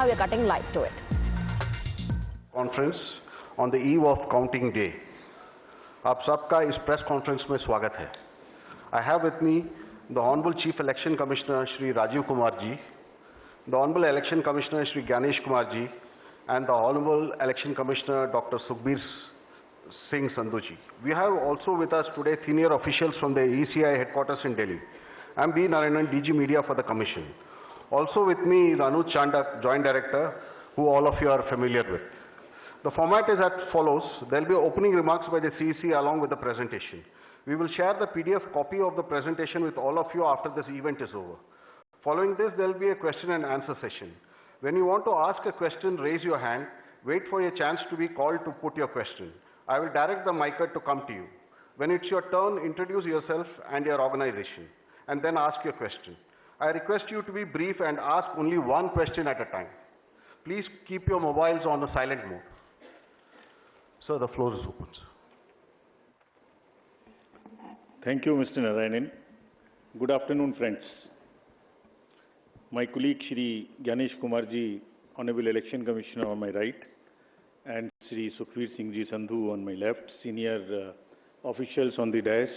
Now we are cutting live to it. Conference on the eve of counting day. आप सबका इस press conference में स्वागत है। I have with me the honourable chief election commissioner Shri Rajiv Kumar ji, the honourable election commissioner Shri Gyanesh Kumar ji, and the Honorable Election Commissioner Dr. Sukhbir Singh Sandhu ji. We have also with us today senior officials from the ECI headquarters in Delhi. I am B. Narayanan, DG Media for the Commission. Also with me is Anuj Chandak, Joint Director, who all of you are familiar with. The format is as follows. There will be opening remarks by the CEC along with the presentation. We will share the PDF copy of the presentation with all of you after this event is over. Following this, there will be a question and answer session. When you want to ask a question, raise your hand. Wait for your chance to be called to put your question. I will direct the mic to come to you. When it's your turn, introduce yourself and your organization, and then ask your question. I request you to be brief and ask only one question at a time. Please keep your mobiles on the silent mode. Sir, the floor is open. Thank you, Mr. Narayanan. Good afternoon, friends. My colleague Shri Ganesh Kumar ji, Honorable Election Commissioner on my right, and Shri Sukhbir Singh ji Sandhu on my left, senior officials on the dais,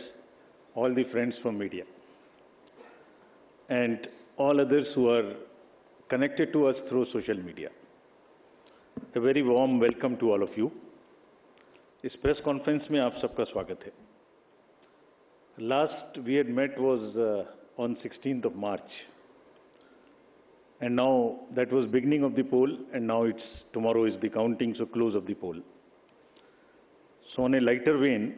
all the friends from media, and all others who are connected to us through social media. A very warm welcome to all of you. इस press conference में आप सबका स्वागत है. Last we had met was on 16th of March. And now that was beginning of the poll, and now tomorrow is the counting, so close of the poll. So on a lighter vein,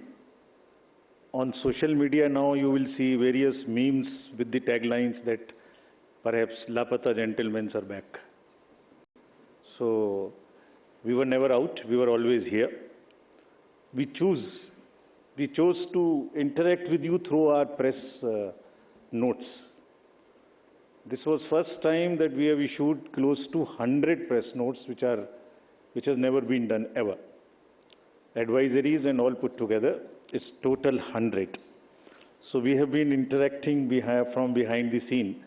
on social media now you will see various memes with the taglines that perhaps Lapata gentlemen are back. So we were never out, we were always here. We chose to interact with you through our press notes. This was first time that we have issued close to 100 press notes, which has never been done ever. Advisories and all put together is total 100. So we have been interacting from behind the scene.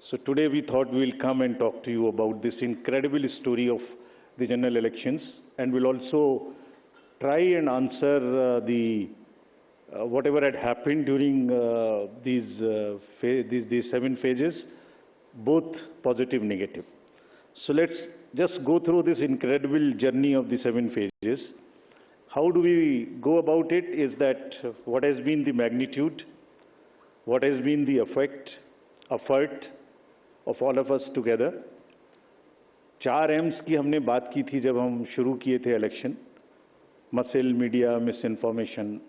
So today we thought we will come and talk to you about this incredible story of the general elections, and we'll also try and answer whatever had happened during these 7 phases, both positive, negative. So let's just go through this incredible journey of the 7 phases. How do we go about it is that what has been the magnitude, what has been the effort of all of us together. 4 M's की हमने बात की थी जब हम शुरू किए थे election, muscle, media, miss information.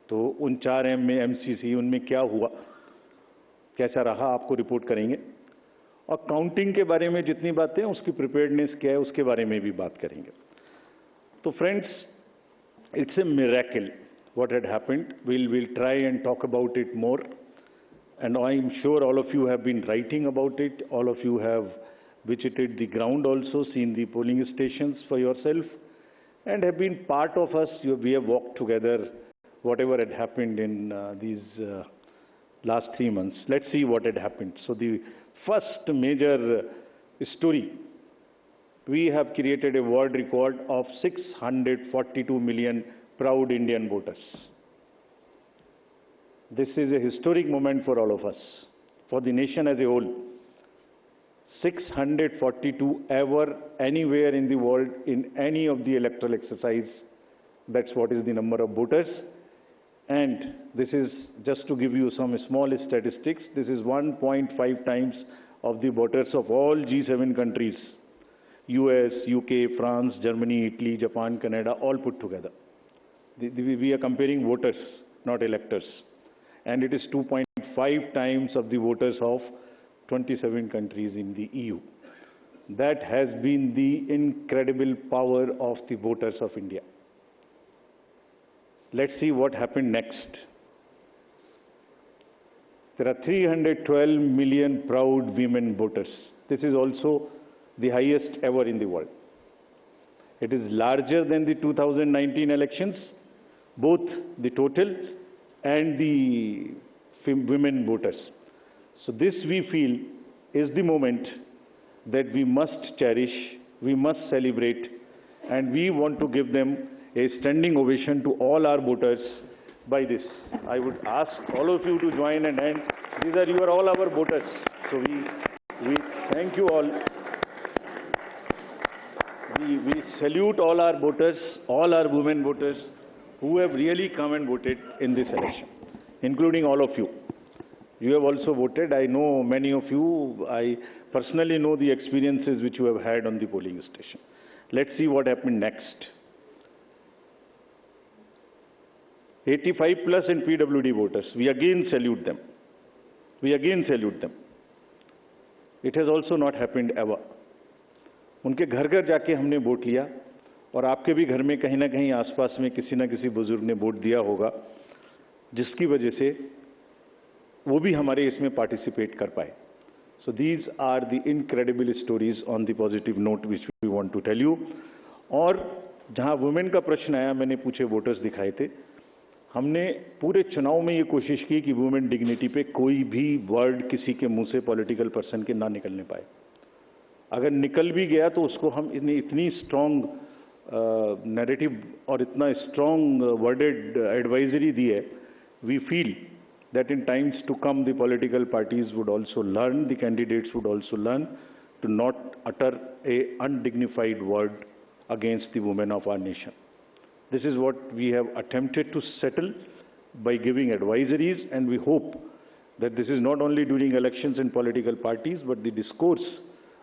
तो उन 4 M में MCC, उनमें क्या हुआ, कैसा रहा, आपको रिपोर्ट करेंगे. और काउंटिंग के बारे में जितनी बातें हैं, उसकी प्रिपेयर्डनेस क्या है, उसके बारे में भी बात करेंगे. तो friends, it's a miracle what had happened. We'll try and talk about it more. And I'm sure all of you have been writing about it. All of you have visited the ground also, seen the polling stations for yourself, and have been part of us. We have walked together, whatever had happened in these last 3 months. Let's see what had happened. So the first major story, we have created a world record of 642 million proud Indian voters. This is a historic moment for all of us, for the nation as a whole. 642 ever, anywhere in the world, in any of the electoral exercise. That's what is the number of voters. And this is, just to give you some small statistics, this is 1.5 times of the voters of all G7 countries. US, UK, France, Germany, Italy, Japan, Canada, all put together. We are comparing voters, not electors. And it is 2.5 times of the voters of 27 countries in the EU. That has been the incredible power of the voters of India. Let's see what happened next. There are 312 million proud women voters. This is also the highest ever in the world. It is larger than the 2019 elections, both the total and the women voters. So this, we feel, is the moment that we must cherish, we must celebrate, and we want to give them a standing ovation to all our voters by this. I would ask all of you to join and hand. You are all our voters. So we thank you all. We salute all our voters, all our women voters who have really come and voted in this election, including all of you. You have also voted. I know many of you. I personally know the experiences which you have had on the polling station. Let's see what happened next. 85 plus and PWD voters. We again salute them. We again salute them. It has also not happened ever. उनके घर घर जाके हमने vote लिया और आपके भी घर में कहीं ना कहीं आसपास में किसी ना किसी बुजुर्ग ने वोट दिया होगा, जिसकी वजह से वो भी हमारे इसमें पार्टिसिपेट कर पाए. So these are the incredible stories on the positive note which we want to tell you. और जहां वुमेन का प्रश्न आया, मैंने पूछे वोटर्स दिखाए थे. हमने पूरे चुनाव में ये कोशिश की कि वुमेन डिग्निटी पे कोई भी वर्ड किसी के मुंह से पॉलिटिकल पर्सन के ना निकलने पाए. अगर निकल भी गया तो उसको हम इतनी स्ट्रॉन्ग नैरेटिव और इतना स्ट्रॉन्ग वर्डेड एडवाइजरी दी है. We feel that in times to come the political parties would also learn, the candidates would also learn to not utter a undignified word against the women of our nation. This is what we have attempted to settle by giving advisories, and we hope that this is not only during elections and political parties, but the discourse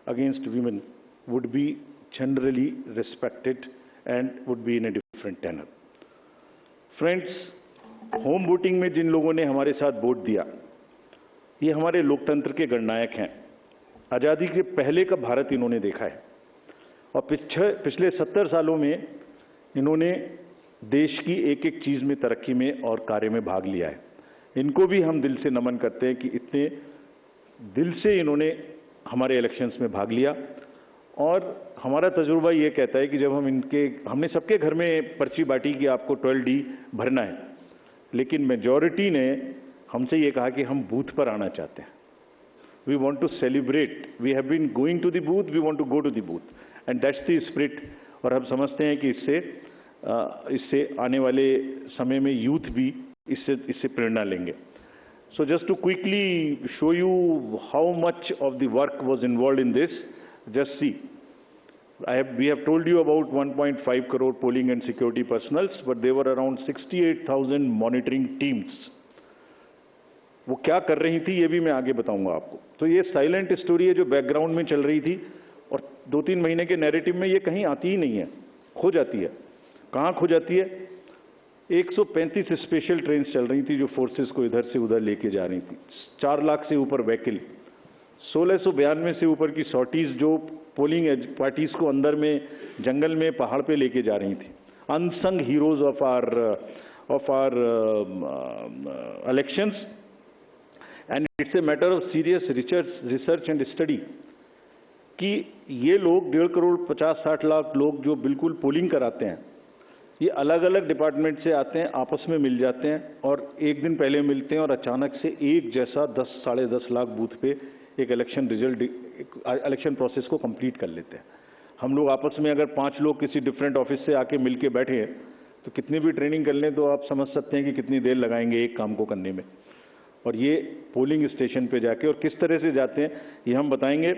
against women would be generally respected and would be in a different tenor. Friends, home voting में जिन लोगों ने हमारे साथ vote दिया, ये हमारे लोकतंत्र के गणनायक हैं. आज़ादी के पहले का भारत इन्होंने देखा है और पिछले 70 सालों में इन्होंने देश की एक एक चीज़ में, तरक्की में और कार्य में भाग लिया है. इनको भी हम दिल से नमन करते हैं कि इतने दिल से इन्होंने हमारे इलेक्शंस में भाग लिया. और हमारा तजुर्बा ये कहता है कि जब हमने सबके घर में पर्ची बांटी कि आपको 12D भरना है, लेकिन मेजॉरिटी ने हमसे ये कहा कि हम बूथ पर आना चाहते हैं. We want to celebrate. We have been going to the booth, we want to go to the booth, and that's the spirit. और हम समझते हैं कि इससे आने वाले समय में यूथ भी इससे प्रेरणा लेंगे. So just to quickly show you how much of the work was involved in this, just see. We have told you about 1.5 crore polling and security personals, but there were around 68,000 monitoring teams. वो क्या कर रही थी ये भी मैं आगे बताऊंगा आपको. तो ये साइलेंट स्टोरी है जो बैकग्राउंड में चल रही थी और 2-3 महीने के नैरेटिव में ये कहीं आती ही नहीं है, खो जाती है. कहाँ खो जाती है? 135 स्पेशल ट्रेन चल रही थी जो फोर्सेस को इधर से उधर लेके जा रही थी. 4 लाख से ऊपर व्हीकल, 1692 से ऊपर की सॉर्टीज जो पोलिंग पार्टीज को अंदर में जंगल में पहाड़ पे लेके जा रही थी. Unsung heroes of our elections, and it's a matter of serious research and study कि ये लोग 1.5 करोड़ 50-60 लाख लोग जो बिल्कुल पोलिंग कराते हैं, ये अलग अलग डिपार्टमेंट से आते हैं, आपस में मिल जाते हैं और एक दिन पहले मिलते हैं और अचानक से एक जैसा 10-10.5 लाख बूथ पे एक इलेक्शन प्रोसेस को कंप्लीट कर लेते हैं. हम लोग आपस में अगर 5 लोग किसी डिफरेंट ऑफिस से आके मिल के बैठे हैं तो कितनी भी ट्रेनिंग कर लें तो आप समझ सकते हैं कि कितनी देर लगाएंगे एक काम को करने में. और ये पोलिंग स्टेशन पे जाके और किस तरह से जाते हैं ये हम बताएंगे.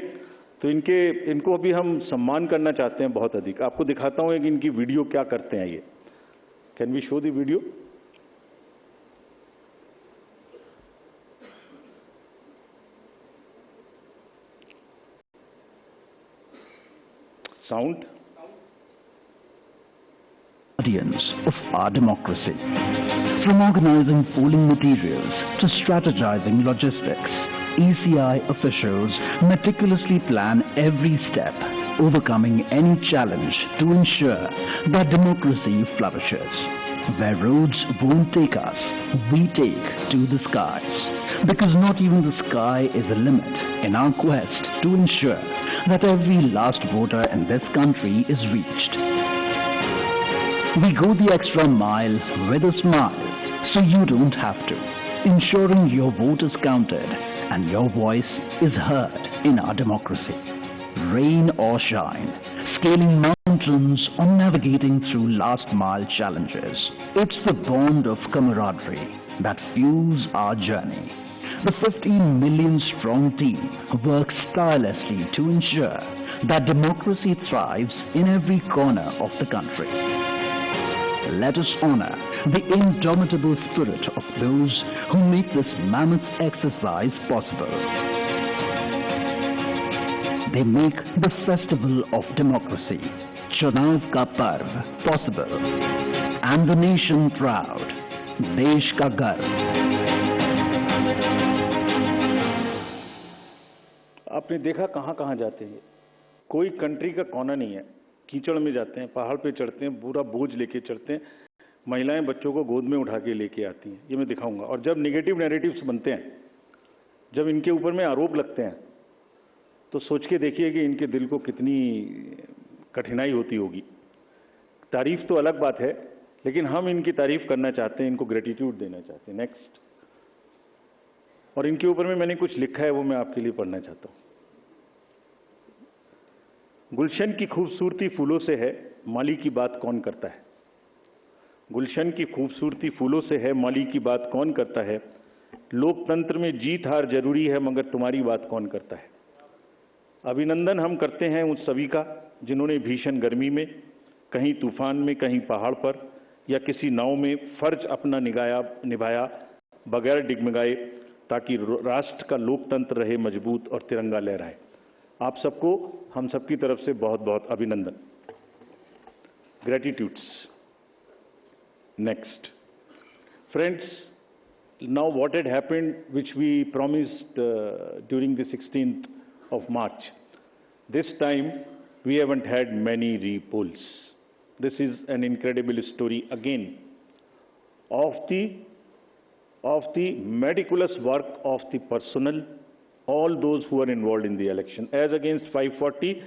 तो इनको अभी हम सम्मान करना चाहते हैं बहुत अधिक. आपको दिखाता हूँ कि इनकी वीडियो क्या करते हैं. ये can we show the video? Sound. Guardians of our democracy. From organizing polling materials to strategizing logistics, ECI officials meticulously plan every step, overcoming any challenge to ensure that democracy flourishes. Where roads won't take us, we take to the skies. Because not even the sky is a limit in our quest to ensure that every last voter in this country is reached. We go the extra mile with a smile, so you don't have to, ensuring your vote is counted and your voice is heard in our democracy. Rain or shine, scaling mountains or navigating through last-mile challenges. It's the bond of camaraderie that fuels our journey. The 15 million strong team works tirelessly to ensure that democracy thrives in every corner of the country. Let us honor the indomitable spirit of those who make this mammoth exercise possible. They make the festival of democracy, Chunav Ka Parv, possible, and the nation proud, Desh Ka Garv. आपने देखा कहाँ कहाँ जाते हैं, कोई country का कोना नहीं है, कीचड़ में जाते हैं, पहाड़ पे चढ़ते हैं, पूरा बोझ लेके चढ़ते हैं, महिलाएं बच्चों को गोद में उठा के लेके आती हैं, ये मैं दिखाऊंगा। और जब नेगेटिव नैरेटिव्स बनते हैं, जब इनके ऊपर में आरोप लगते हैं, तो सोच के देखिए कि इनके दिल को कितनी कठिनाई होती होगी। तारीफ तो अलग बात है, लेकिन हम इनकी तारीफ करना चाहते हैं, इनको ग्रेटिट्यूड देना चाहते हैं। नेक्स्ट। और इनके ऊपर में मैंने कुछ लिखा है, वो मैं आपके लिए पढ़ना चाहता हूँ। गुलशन की खूबसूरती फूलों से है, माली की बात कौन करता है। गुलशन की खूबसूरती फूलों से है, माली की बात कौन करता है। लोकतंत्र में जीत हार जरूरी है, मगर तुम्हारी बात कौन करता है। अभिनंदन हम करते हैं उन सभी का जिन्होंने भीषण गर्मी में, कहीं तूफान में, कहीं पहाड़ पर या किसी नाव में फर्ज अपना निभाया बगैर डिगमगाए, ताकि राष्ट्र का लोकतंत्र रहे मजबूत और तिरंगा लहराए। आप सबको हम सबकी तरफ से बहुत बहुत अभिनंदन। Gratitudes. Next. Friends, now what had happened, which we promised during the 16th of March, this time we haven't had many repolls. This is an incredible story again of the meticulous work of the personnel, all those who are involved in the election. As against 540,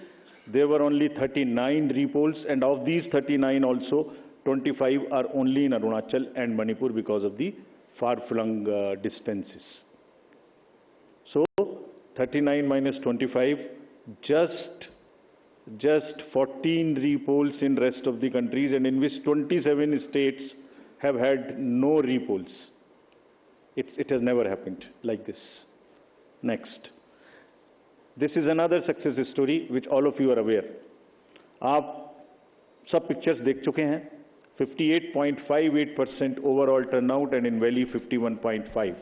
there were only 39 repolls, and of these 39 also, 25 are only in Arunachal and Manipur because of the far-flung distances. So, 39 minus 25, just 14 repolls in rest of the countries, and in which 27 states have had no repolls. It has never happened like this. Next. This is another success story which all of you are aware. आप सब pictures देख चुके हैं। 58.58% overall turnout and in valley 51.5।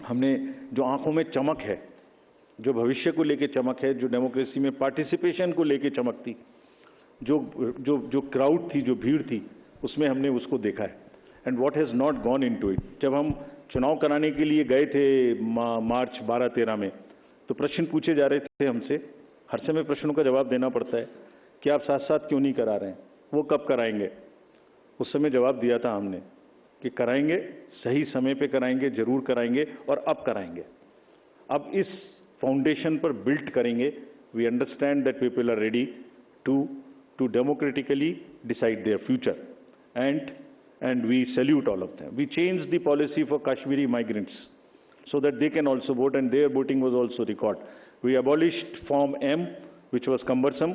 हमने जो आंखों में चमक है, जो भविष्य को लेके चमक है, जो डेमोक्रेसी में पार्टिसिपेशन को लेके चमक थी, जो क्राउड थी, जो भीड़ थी, उसमें हमने उसको देखा है। And what has not gone into it. जब हम चुनाव कराने के लिए गए थे मार्च 12-13 में, तो प्रश्न पूछे जा रहे थे हमसे, हर समय प्रश्नों का जवाब देना पड़ता है कि आप साथ साथ क्यों नहीं करा रहे हैं, वो कब कराएंगे। उस समय जवाब दिया था हमने कि कराएंगे, सही समय पे कराएंगे, जरूर कराएंगे और अब कराएंगे। अब इस फाउंडेशन पर बिल्ड करेंगे। We understand that people are ready to democratically decide their future, and we salute all of them. We changed the policy for Kashmiri migrants so that they can also vote, and their voting was also recorded. We abolished Form M, which was cumbersome.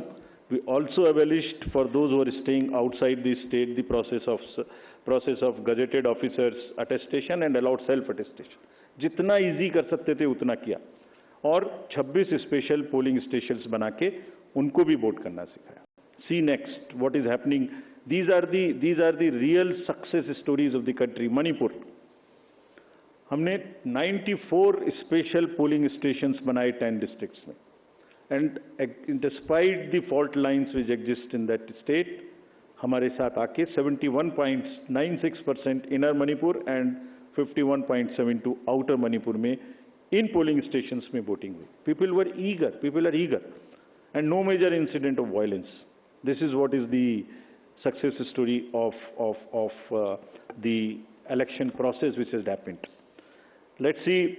We also abolished for those who are staying outside the state the process of gazetted officers attestation and allowed self-attestation. जितना easy कर सकते थे उतना किया, और 26 special polling stations बना के उनको भी वोट करना सिखाया। See next what is happening. These are the real success stories of the country. Manipur, हमने 94 स्पेशल पोलिंग स्टेशंस बनाए 10 डिस्ट्रिक्ट्स में, and despite the fault lines which exist in that state, हमारे साथ आके 71.96% inner Manipur and 51.72 outer Manipur में इन polling stations में voting हुई। People are eager and no major incident of violence. This is what is the success story of the election process which has happened. Let's see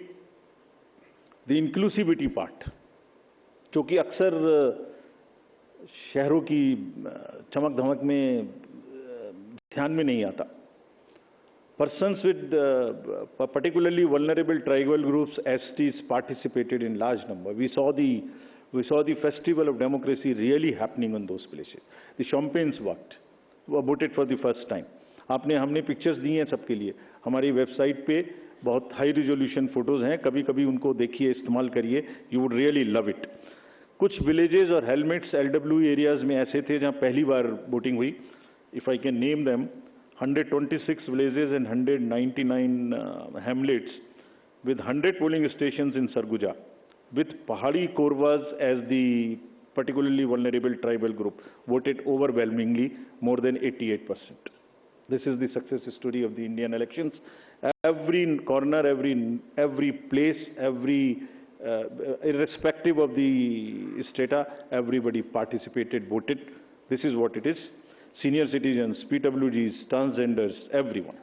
the inclusivity part, जो कि अक्सर शहरों की चमक धमक में ध्यान में नहीं आता। Persons with particularly vulnerable tribal groups, STs, participated in large number. We saw the festival of democracy really happening in those places. The champagnes worked, voted for the first time. हमने पिक्चर्स दी हैं सबके लिए. हमारी website पे बहुत high resolution photos हैं, कभी कभी उनको देखिए, इस्तेमाल करिए. You would really love it. कुछ विलेजेस और हेलमेट्स LW एरियाज में ऐसे थे जहां पहली बार वोटिंग हुई. If I can name them, 126 villages and 199 hamlets with 100 polling stations in Sarguja, with Pahadi Korwas as the particularly vulnerable tribal group, voted overwhelmingly, more than 88%. This is the success story of the Indian elections. Every corner, every place, irrespective of the strata, everybody participated, voted. This is what it is. Senior citizens, PWGs, transgenders, everyone.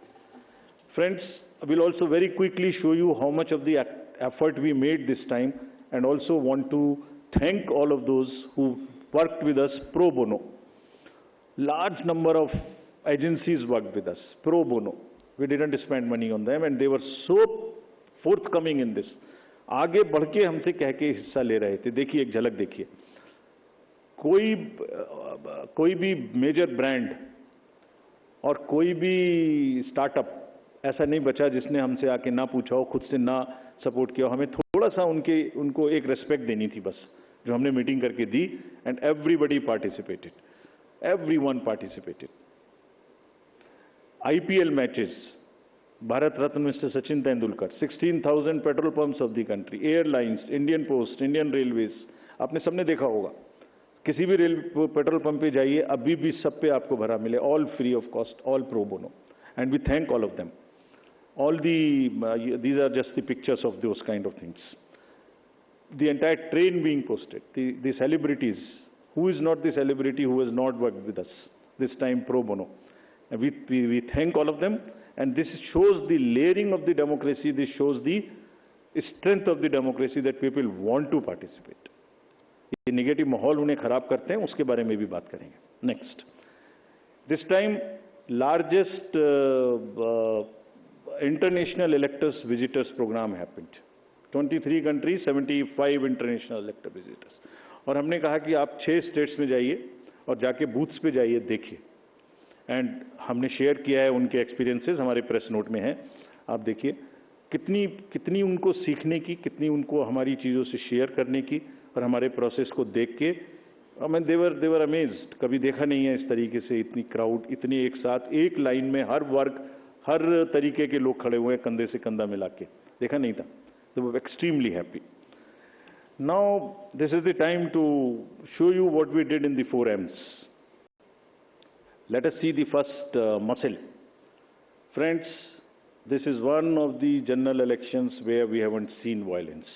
Friends, I will also very quickly show you how much of the effort we made this time, and also want to thank all of those who worked with us pro bono. Large number of agencies worked with us pro bono. We didn't spend money on them, and they were so forthcoming in this. आगे बढ़ के हमसे कह के हिस्सा ले रहे थे. देखिए, एक झलक देखिए. कोई भी मेजर ब्रांड और कोई भी स्टार्टअप ऐसा नहीं बचा जिसने हमसे आके ना पूछा हो, खुद से ना सपोर्ट किया हो. हमें थोड़ा सा उनको एक रेस्पेक्ट देनी थी बस, जो हमने मीटिंग करके दी. And everybody participated, everyone participated. IPL matches, Bharat Ratna mister Sachin Tendulkar, 16,000 petrol pumps of the country, airlines, Indian post, Indian railways. आपने सबने देखा होगा, किसी भी पेट्रोल पंप पे जाइए, अभी भी सब पे आपको भरा मिले. All free of cost, all pro bono, and we thank all of them. All these are just the pictures of those kind of things. The entire train being posted, the celebrities. Who is not the celebrity who has not worked with us this time pro bono? And we thank all of them, and this shows the layering of the democracy. This shows the strength of the democracy, that people want to participate. ये negative माहौल उन्हें खराब करते हैं, उसके बारे में भी बात करेंगे. Next, this time largest international electors visitors program happened. 23 countries, 75 international elector visitors. और हमने कहा कि आप 6 स्टेट्स में जाइए और जाके बूथ्स पे जाइए, देखिए. एंड हमने शेयर किया है उनके एक्सपीरियंसेस, हमारे प्रेस नोट में है. आप देखिए कितनी उनको सीखने की, कितनी उनको हमारी चीज़ों से शेयर करने की, और हमारे प्रोसेस को देख के मैं देवर अमेज्ड. कभी देखा नहीं है इस तरीके से इतनी क्राउड, इतनी एक साथ एक लाइन में हर वर्ग, हर तरीके के लोग खड़े हुए हैं, कंधे से कंधा मिला के. देखा नहीं था. They were extremely happy. Now, this is the time to show you what we did in the 4 M's. Let us see the first muscle. Friends, this is one of the general elections where we haven't seen violence.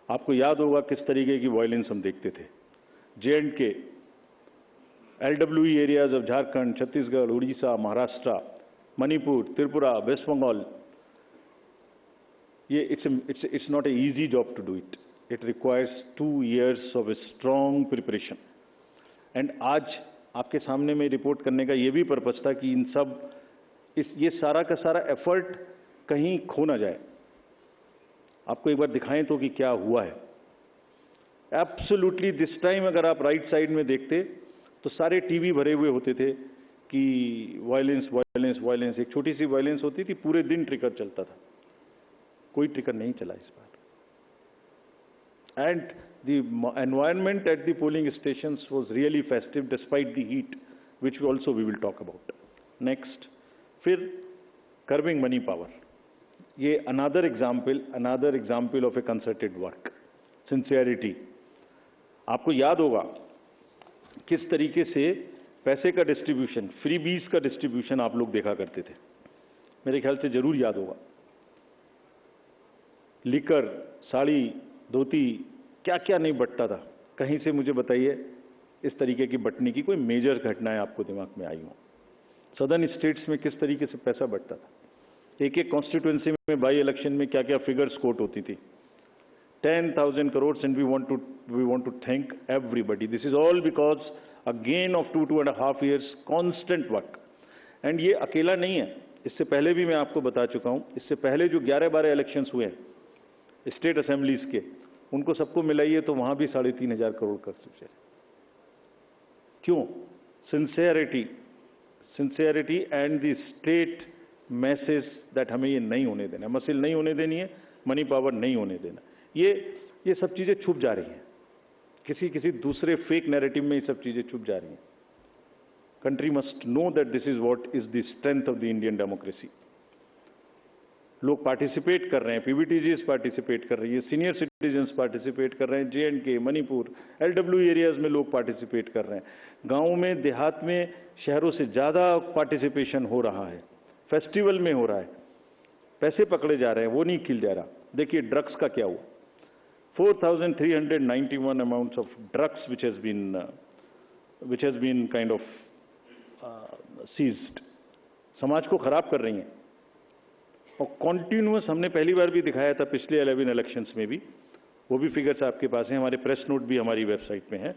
आपको याद होगा किस तरीके की violence हम देखते थे. J&K, LWE areas of Jharkhand, Chhattisgarh, Odisha, Maharashtra, Manipur, Tripura, West Bengal. It's not an easy job to do it. It requires 2 years of a strong preparation. And आज आपके सामने में रिपोर्ट करने का ये भी पर्पस था कि इन सब ये सारा का सारा एफर्ट कहीं खो ना जाए. आपको एक बार दिखाएं तो कि क्या हुआ है. एब्सोल्युटली दिस टाइम अगर आप राइट साइड में देखते तो सारे टीवी भरे हुए होते थे कि वायलेंस वायलेंस वायलेंस. एक छोटी सी वायलेंस होती थी, पूरे दिन ट्रिगर चलता था. कोई ट्रिगर नहीं चला इस बार. And the environment at the polling stations was really festive despite the heat, which also we will talk about. Next, फिर कर्बिंग मनी पावर. ये another example of a concerted work, sincerity. आपको याद होगा किस तरीके से पैसे का डिस्ट्रीब्यूशन, फ्री बीज का डिस्ट्रीब्यूशन आप लोग देखा करते थे. मेरे ख्याल से जरूर याद होगा. लिकर, साड़ी, धोती, क्या क्या नहीं बंटता था. कहीं से मुझे बताइए इस तरीके की बंटने की कोई मेजर घटनाएं आपको दिमाग में आई हो. सदर्न स्टेट्स में किस तरीके से पैसा बंटता था. एक एक कॉन्स्टिट्यूएंसी में बाई इलेक्शन में क्या क्या फिगर्स कोट होती थी. 10,000 crores, and we want to thank everybody. This is all because again of 2.5 years constant work. And ये अकेला नहीं है. इससे पहले भी मैं आपको बता चुका हूं, इससे पहले जो 11-12 इलेक्शंस हुए हैं स्टेट असेंबलीज के, उनको सबको मिलाइए तो वहां भी 3,500 करोड़ का खर्च। क्यों? Sincerity and the state message that हमें ये नहीं होने देना, मसिल नहीं होने देनी है, मनी पावर नहीं होने देना। ये सब चीजें छुप जा रही हैं, किसी दूसरे फेक नैरेटिव में ये सब चीजें छुप जा रही हैं। Country must know that this is what is the strength of the Indian democracy. लोग पार्टिसिपेट कर रहे हैं, पीवीटीजीज पार्टिसिपेट कर रही है, सीनियर सिटीजन्स पार्टिसिपेट कर रहे हैं, JNK, मणिपुर, LW एरियाज में लोग पार्टिसिपेट कर रहे हैं, गांवों में, देहात में, शहरों से ज्यादा पार्टिसिपेशन हो रहा है, फेस्टिवल में हो रहा है, पैसे पकड़े जा रहे हैं, वो नहीं खिल जा रहा। देखिए ड्रग्स का क्या हुआ, 4,391 amounts of drugs which has been kind of seized, समाज को खराब कर रही हैं। और कॉन्टिन्यूअस हमने पहली बार भी दिखाया था पिछले 11 इलेक्शंस में भी, वो भी फिगर्स आपके पास हैं, हमारे प्रेस नोट भी हमारी वेबसाइट में है।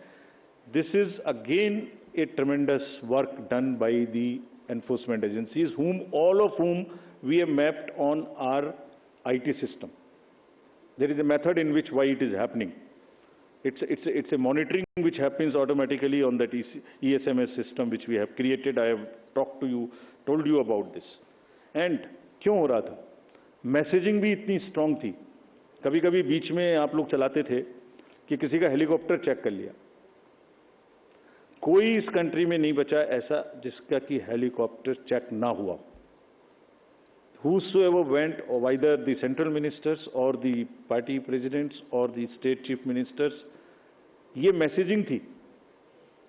This is again A ट्रेमेंडस work done by the enforcement agencies all of whom we have mapped on our IT system. There is a method in which why it is happening. It's a monitoring which happens automatically on that ESMS system which we have created. I have told you about this. And क्यों हो रहा था? Messaging भी इतनी strong थी, कभी कभी बीच में आप लोग चलाते थे कि किसी का हेलीकॉप्टर चेक कर लिया। कोई इस कंट्री में नहीं बचा ऐसा जिसका कि हेलीकॉप्टर चेक ना हुआ। Whosoever went, or either the central ministers or the party presidents or the state chief ministers, ये मैसेजिंग थी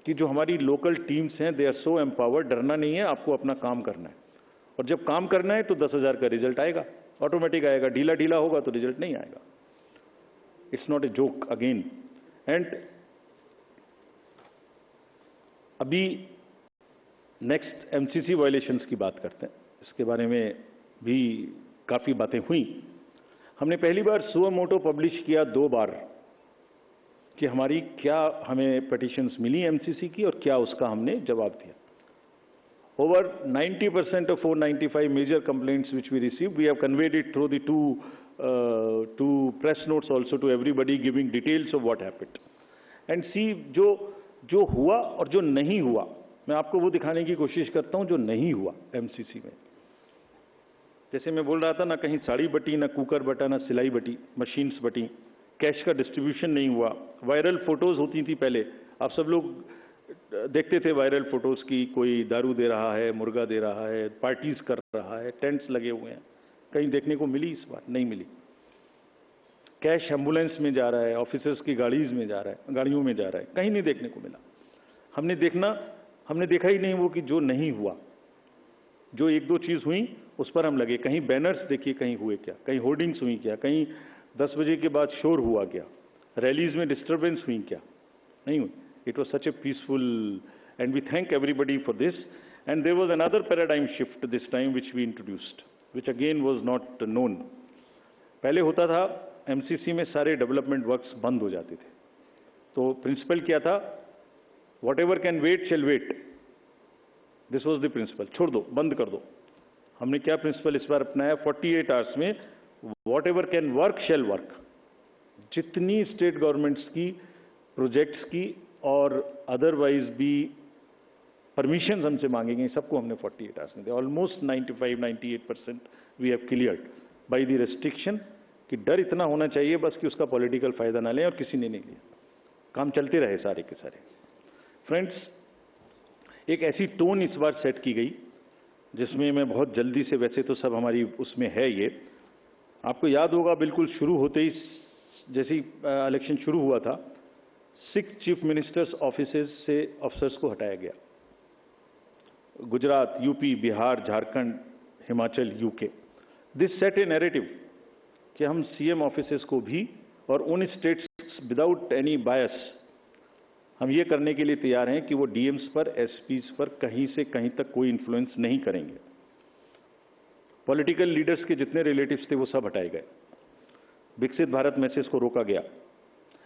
कि जो हमारी लोकल टीम्स हैं, दे आर सो एम्पावर्ड, डरना नहीं है, आपको अपना काम करना है, और जब काम करना है तो 10,000 का रिजल्ट आएगा, ऑटोमेटिक आएगा, ढीला होगा तो रिजल्ट नहीं आएगा। It's not a joke again. And अभी नेक्स्ट MCC वायलेशंस की बात करते हैं, इसके बारे में भी काफी बातें हुई। हमने पहली बार सुओ मोटो पब्लिश किया 2 बार कि हमारी क्या हमें पिटीशंस मिली MCC की और क्या उसका हमने जवाब दिया। Over 90% of 495 major complaints which we received, we have conveyed it through the two press notes also to everybody, giving details of what happened. And see, जो हुआ और जो नहीं हुआ, मैं आपको वो दिखाने की कोशिश करता हूं जो नहीं हुआ MCC में। जैसे मैं बोल रहा था ना, कहीं साड़ी बटी, ना कुकर बटा, ना सिलाई बटी, मशीन्स बटी, कैश का डिस्ट्रीब्यूशन नहीं हुआ। वायरल फोटोज होती थी पहले, आप सब लोग देखते थे वायरल फोटोज की, कोई दारू दे रहा है, मुर्गा दे रहा है, पार्टीज कर रहा है, टेंट्स लगे हुए हैं। कहीं देखने को मिली? इस बार नहीं मिली। कैश एम्बुलेंस में जा रहा है, ऑफिसर्स की गाड़ियों में जा रहा है, कहीं नहीं देखने को मिला। हमने देखा ही नहीं वो कि जो नहीं हुआ। जो 1-2 चीज हुई उस पर हम लगे। कहीं बैनर्स देखिए, कहीं हुए क्या, कहीं होर्डिंग्स हुई क्या, कहीं 10 बजे के बाद शोर हुआ क्या, रैलीज में डिस्टर्बेंस हुई क्या? नहीं हुई। It was such a peaceful, and we thank everybody for this. And there was another paradigm shift this time which we introduced, which again was not known. पहले होता था MCC में सारे डेवलपमेंट वर्क्स बंद हो जाते थे, तो प्रिंसिपल क्या था? Whatever can wait shall wait. This was the principle. छोड़ दो, बंद कर दो। हमने क्या प्रिंसिपल इस बार अपनाया? 48 आवर्स में whatever can work shall work. जितनी स्टेट गवर्नमेंट्स की प्रोजेक्ट्स की और अदरवाइज भी परमिशन हमसे मांगेंगे, सबको हमने 48 आवर्स में दिया। Almost 95-98% we have cleared by the restriction, कि डर इतना होना चाहिए बस कि उसका पॉलिटिकल फायदा ना लें, और किसी ने नहीं लिया। काम चलते रहे सारे के सारे। फ्रेंड्स, एक ऐसी टोन इस बार सेट की गई जिसमें मैं बहुत जल्दी से, वैसे तो सब हमारी उसमें है ये, आपको याद होगा बिल्कुल शुरू होते ही, जैसे ही इलेक्शन शुरू हुआ था, 6 चीफ मिनिस्टर्स ऑफिसेज से अफसर्स को हटाया गया। Gujarat, UP, Bihar, Jharkhand, Himachal, UK. This set A narrative कि हम CM ऑफिसेज को भी, और उन स्टेट्स विदाउट एनी बायस, हम ये करने के लिए तैयार हैं कि वो DMs पर, SPs पर कहीं से कहीं तक कोई इन्फ्लुएंस नहीं करेंगे। पॉलिटिकल लीडर्स के जितने रिलेटिव्स थे वो सब हटाए गए। विकसित भारत मैसेज को रोका गया।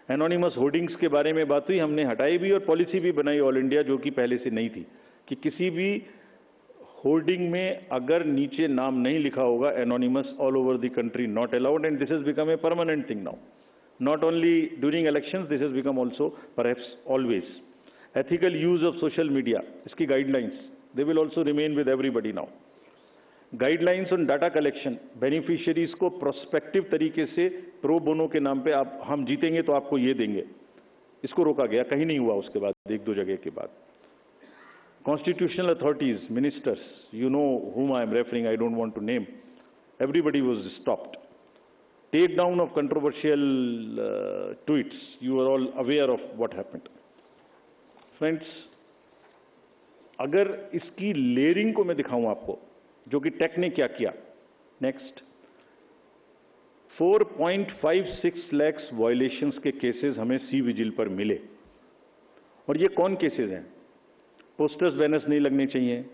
एनोनिमस होर्डिंग्स के बारे में बात हुई, हमने हटाई भी और पॉलिसी भी बनाई ऑल इंडिया, जो कि पहले से नहीं थी, कि किसी भी होर्डिंग में अगर नीचे नाम नहीं लिखा होगा, anonymous all over the country not allowed, and this has become a permanent thing now. Not only during elections, this has become also perhaps always. Ethical use of social media, इसकी guidelines, they will also remain with everybody now. Guidelines on data collection, beneficiaries को prospective तरीके से pro bono के नाम पे आप हम जीतेंगे तो आपको ये देंगे, इसको रोका गया, कहीं नहीं हुआ उसके बाद, एक दो जगह के बाद. Constitutional authorities, ministers, you know whom I am referring, I don't want to name, everybody was stopped. Take down of controversial tweets. You are all aware of what happened. Friends, अगर इसकी लेयरिंग को मैं दिखाऊं आपको, जो कि take ने क्या किया. नेक्स्ट, 4.56 लाख वायलेशंस के केसेस हमें सी विजिल पर मिले. और ये कौन केसेस हैं? पोस्टर्स बैनर्स नहीं लगने चाहिए,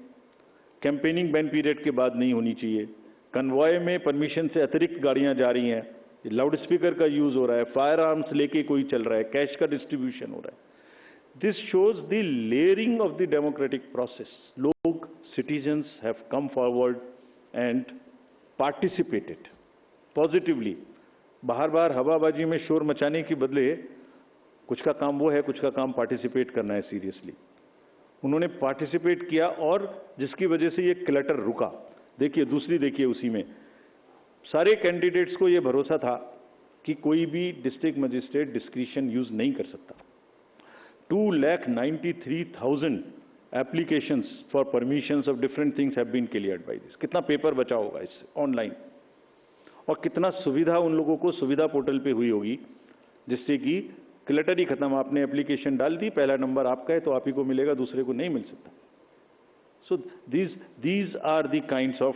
कैंपेनिंग बैन पीरियड के बाद नहीं होनी चाहिए, कन्वॉय में परमिशन से अतिरिक्त गाड़ियां जा रही हैं, लाउड स्पीकर का यूज हो रहा है, फायर आर्म्स लेके कोई चल रहा है, कैश का डिस्ट्रीब्यूशन हो रहा है. This shows the layering of the democratic process. लोग, citizens have come forward and participated positively. बाहर बाहर हवाबाजी में शोर मचाने के बदले कुछ का काम वो है, कुछ का काम पार्टिसिपेट करना है सीरियसली. उन्होंने पार्टिसिपेट किया और जिसकी वजह से ये क्लटर रुका. देखिए, दूसरी देखिए, उसी में सारे कैंडिडेट्स को ये भरोसा था कि कोई भी डिस्ट्रिक्ट मजिस्ट्रेट डिस्क्रिशन यूज नहीं कर सकता. 2,93,000 applications for permissions of different things have been cleared by this. कितना पेपर बचा होगा इससे ऑनलाइन, और कितना सुविधा उन लोगों को सुविधा पोर्टल पे हुई होगी, जिससे कि क्लटर ही खत्म. आपने एप्लीकेशन डाल दी, पहला नंबर आपका है तो आप ही को मिलेगा, दूसरे को नहीं मिल सकता. So these are the kinds of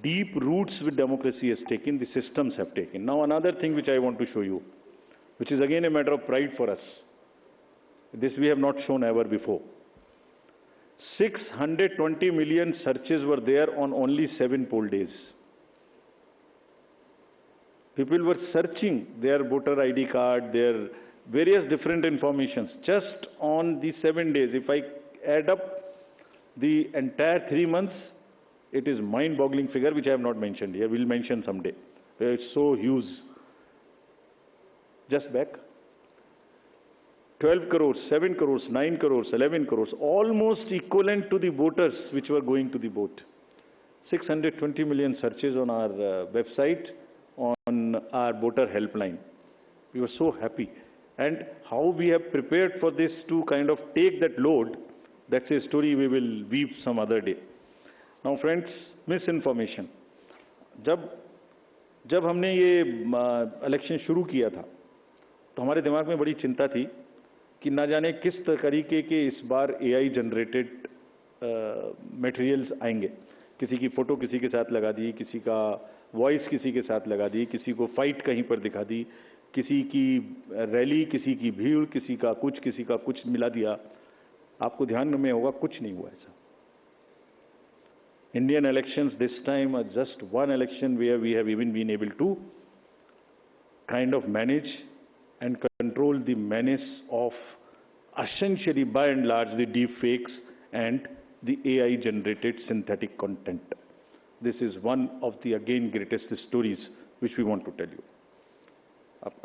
deep roots which democracy has taken, the systems have taken. Now another thing which I want to show you, which is again a matter of pride for us. This we have not shown ever before. 620 million searches were there on only 7 poll days. People were searching their voter ID card, their various different informations just on the 7 days. If I add up the entire 3 months, it is mind-boggling figure which I have not mentioned here. We'll mention someday. It's so huge. Just back. 12 crores, 7 crores, 9 crores, 11 crores, almost equivalent to the voters which were going to the vote. 620 million searches on our website, on our voter helpline. We were so happy. And how we have prepared for this to kind of take that load, that's a story we will weave some other day. Now friends, misinformation. जब हमने ये election शुरू किया था तो हमारे दिमाग में बड़ी चिंता थी कि ना जाने किस तरीके के इस बार AI जनरेटेड मटेरियल्स आएंगे. किसी की फोटो किसी के साथ लगा दी, किसी का वॉइस किसी के साथ लगा दी, किसी को फाइट कहीं पर दिखा दी, किसी की रैली, किसी की भीड़, किसी का कुछ मिला दिया. आपको ध्यान में होगा कुछ नहीं हुआ ऐसा. Indian elections this time are just one election where we have even been able to kind of manage and control the menace of essentially by and large the deep fakes and the AI generated synthetic content. This is one of the again greatest stories which we want to tell you.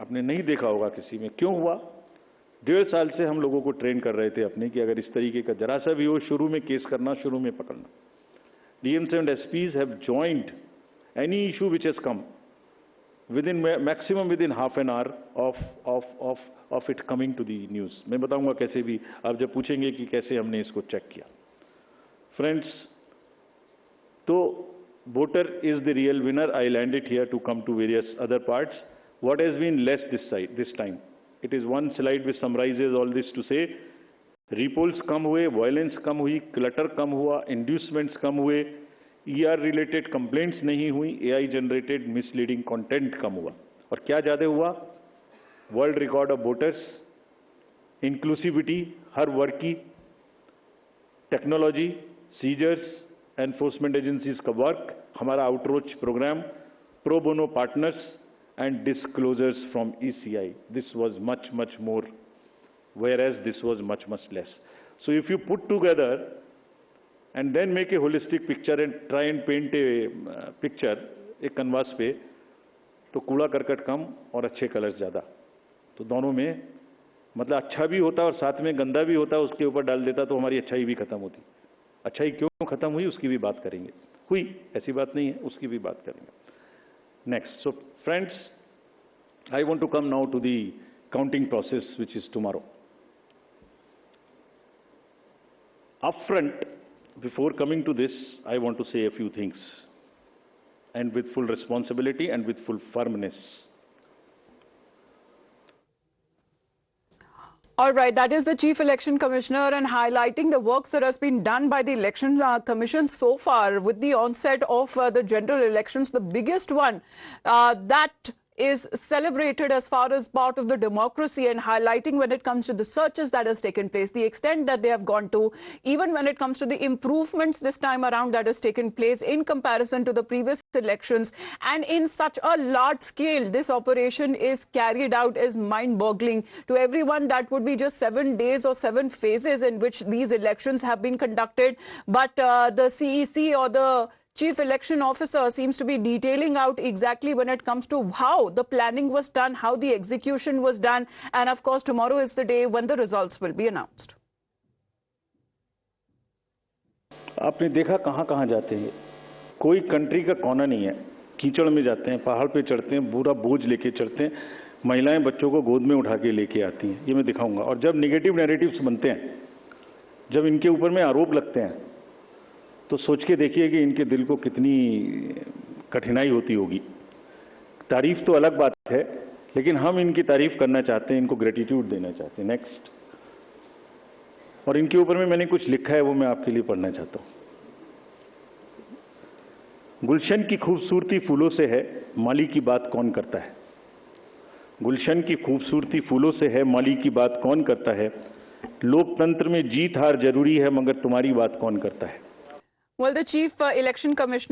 आपने नहीं देखा होगा किसी में. क्यों हुआ? 1.5 साल से हम लोगों को ट्रेन कर रहे थे अपने कि अगर इस तरीके का जरा सा भी हो, शुरू में केस करना, शुरू में पकड़ना. DMs and SPs have joined any issue which has come maximum within half an hour of it coming to the news. मैं बताऊंगा कैसे भी, आप जब पूछेंगे कि कैसे हमने इसको चेक किया. Friends, तो voter is the real winner. I'll end it here to come to various other parts. What has been less this time? It is one slide which summarizes all this to say, रिपोल्स कम हुए, violence कम हुई, clutter कम हुआ, inducements कम हुए, ER related complaints नहीं हुई, AI generated misleading content कम हुआ. और क्या ज़्यादा हुआ? World record of voters, inclusivity हर वर्ग की, टेक्नोलॉजी, सीजर्स, एनफोर्समेंट एजेंसीज का वर्क, हमारा outreach program, pro bono partners and disclosures from ECI. This was much more, whereas this was much less. So if you put together and then make a holistic picture and try and paint a picture एक canvas पे, तो कूड़ा करकट कम और अच्छे colours ज़्यादा, तो दोनों में मतलब अच्छा भी होता और साथ में गंदा भी होता, उसके ऊपर डाल देता तो हमारी अच्छाई भी खत्म होती। अच्छाई क्यों खत्म हुई उसकी भी बात करेंगे, हुई ऐसी बात नहीं है, उसकी भी बात करेंगे। Next, so friends, I want to come now to the counting process, which is tomorrow. Upfront, before coming to this, I want to say a few things, and with full responsibility and with full firmness. All right, that is the Chief Election Commissioner, and highlighting the works that has been done by the Election Commission so far with the onset of the general elections, the biggest one that is celebrated as far as part of the democracy, and highlighting when it comes to the searches that has taken place, the extent that they have gone to, even when it comes to the improvements this time around that has taken place in comparison to the previous elections, and in such a large scale this operation is carried out, is mind-boggling to everyone. That would be just 7 days or 7 phases in which these elections have been conducted, but the CEC or the Chief Election Officer seems to be detailing out exactly when it comes to how the planning was done, how the execution was done, and of course tomorrow is the day when the results will be announced. आपने देखा कहाँ जाते हैं, कोई country का कोना नहीं है, कीचड़ में जाते हैं, पहाड़ पे चढ़ते हैं, पूरा बोझ लेके चढ़ते हैं, महिलाएं बच्चों को गोद में उठा के लेके आती हैं, ये मैं दिखाऊंगा। और जब नेगेटिव नैरेटिव्स बनते हैं, जब इनके ऊपर में आरोप लगते हैं, तो सोच के देखिए कि इनके दिल को कितनी कठिनाई होती होगी। तारीफ तो अलग बात है, लेकिन हम इनकी तारीफ करना चाहते हैं, इनको ग्रेटिट्यूड देना चाहते हैं। नेक्स्ट, और इनके ऊपर में मैंने कुछ लिखा है, वो मैं आपके लिए पढ़ना चाहता हूँ। गुलशन की खूबसूरती फूलों से है, माली की बात कौन करता है। गुलशन की खूबसूरती फूलों से है, माली की बात कौन करता है। लोकतंत्र में जीत हार जरूरी है, मगर तुम्हारी बात कौन करता है। Well, the Chief Election Commissioner